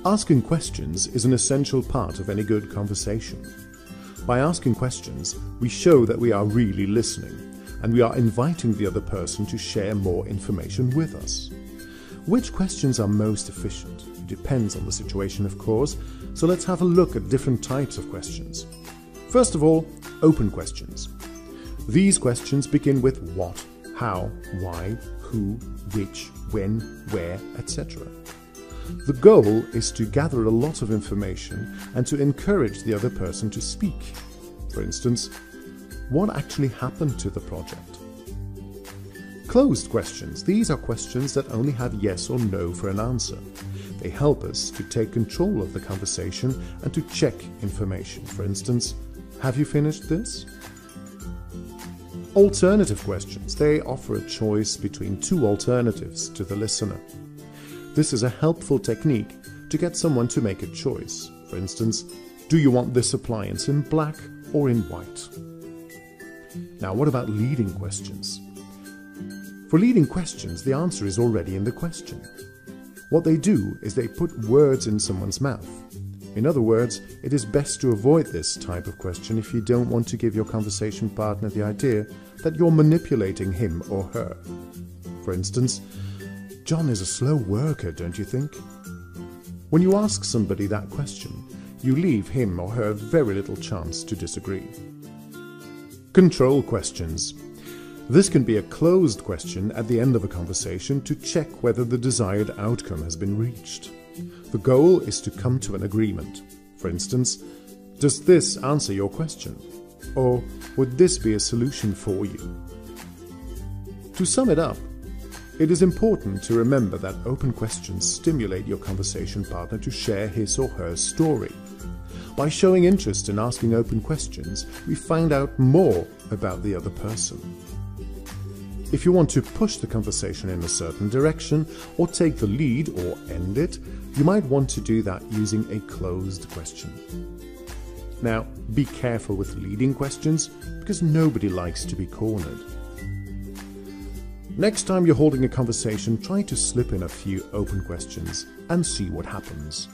Asking questions is an essential part of any good conversation. By asking questions, we show that we are really listening, and we are inviting the other person to share more information with us. Which questions are most efficient? It depends on the situation, of course, so let's have a look at different types of questions. First of all, open questions. These questions begin with what, how, why, who, which, when, where, etc. The goal is to gather a lot of information and to encourage the other person to speak. For instance, what actually happened to the project? Closed questions. These are questions that only have yes or no for an answer. They help us to take control of the conversation and to check information. For instance, have you finished this? Alternative questions. They offer a choice between two alternatives to the listener. This is a helpful technique to get someone to make a choice. For instance, do you want this appliance in black or in white? Now, what about leading questions? For leading questions, the answer is already in the question. What they do is they put words in someone's mouth. In other words, it is best to avoid this type of question if you don't want to give your conversation partner the idea that you're manipulating him or her. For instance, John is a slow worker, don't you think? When you ask somebody that question, you leave him or her very little chance to disagree. Control questions. This can be a closed question at the end of a conversation to check whether the desired outcome has been reached. The goal is to come to an agreement. For instance, does this answer your question? Or would this be a solution for you? To sum it up, it is important to remember that open questions stimulate your conversation partner to share his or her story. By showing interest in asking open questions, we find out more about the other person. If you want to push the conversation in a certain direction, or take the lead or end it, you might want to do that using a closed question. Now, be careful with leading questions, because nobody likes to be cornered. Next time you're holding a conversation, try to slip in a few open questions and see what happens.